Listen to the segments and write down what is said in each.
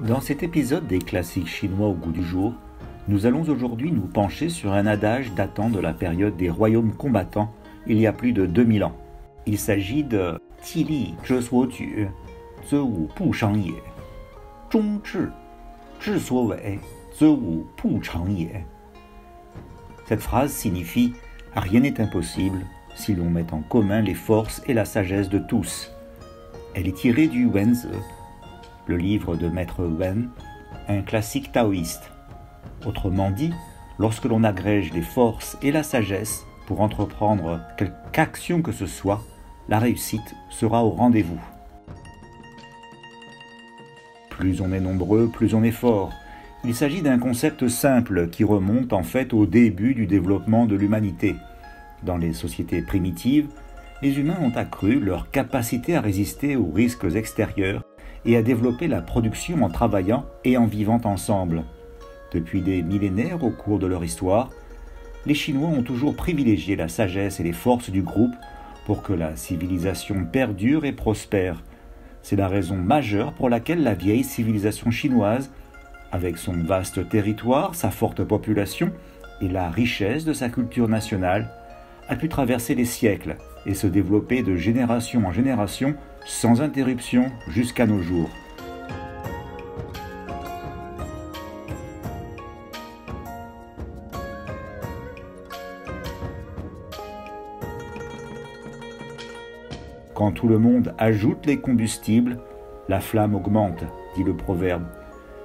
Dans cet épisode des classiques chinois au goût du jour, nous allons aujourd'hui nous pencher sur un adage datant de la période des royaumes combattants, il y a plus de 2000 ans. Il s'agit de « Qi li zhe suo ju, ze wu bu shang ye, zhong zhi, zhi suo wei, ze wu bu chang ye ». Cette phrase signifie « Rien n'est impossible si l'on met en commun les forces et la sagesse de tous ». Elle est tirée du Wenzi, le livre de Maître Wen, un classique taoïste. Autrement dit, lorsque l'on agrège les forces et la sagesse pour entreprendre quelque action que ce soit, la réussite sera au rendez-vous. Plus on est nombreux, plus on est fort. Il s'agit d'un concept simple qui remonte en fait au début du développement de l'humanité. Dans les sociétés primitives, les humains ont accru leur capacité à résister aux risques extérieurs et à développer la production en travaillant et en vivant ensemble. Depuis des millénaires au cours de leur histoire, les Chinois ont toujours privilégié la sagesse et les forces du groupe pour que la civilisation perdure et prospère. C'est la raison majeure pour laquelle la vieille civilisation chinoise, avec son vaste territoire, sa forte population et la richesse de sa culture nationale, a pu traverser les siècles et se développer de génération en génération sans interruption jusqu'à nos jours. Quand tout le monde ajoute les combustibles, la flamme augmente, dit le proverbe.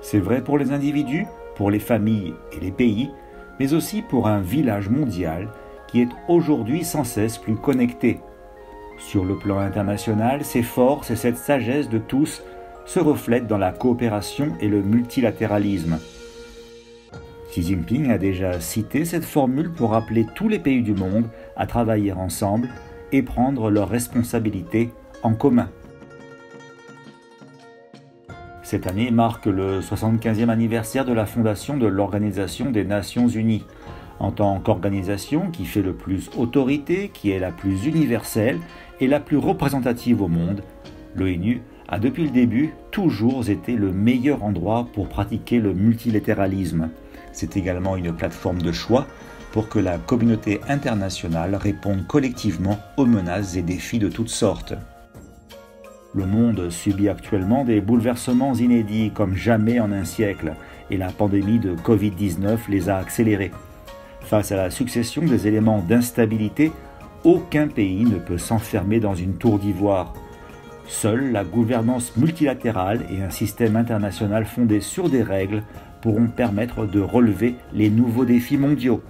C'est vrai pour les individus, pour les familles et les pays, mais aussi pour un village mondial qui est aujourd'hui sans cesse plus connecté. Sur le plan international, ces forces et cette sagesse de tous se reflètent dans la coopération et le multilatéralisme. Xi Jinping a déjà cité cette formule pour appeler tous les pays du monde à travailler ensemble et prendre leurs responsabilités en commun. Cette année marque le 75e anniversaire de la fondation de l'Organisation des Nations Unies. En tant qu'organisation qui fait le plus autorité, qui est la plus universelle et la plus représentative au monde, l'ONU a depuis le début toujours été le meilleur endroit pour pratiquer le multilatéralisme. C'est également une plateforme de choix pour que la communauté internationale réponde collectivement aux menaces et défis de toutes sortes. Le monde subit actuellement des bouleversements inédits comme jamais en un siècle, et la pandémie de Covid-19 les a accélérés. Face à la succession des éléments d'instabilité, aucun pays ne peut s'enfermer dans une tour d'ivoire. Seule la gouvernance multilatérale et un système international fondé sur des règles pourront permettre de relever les nouveaux défis mondiaux.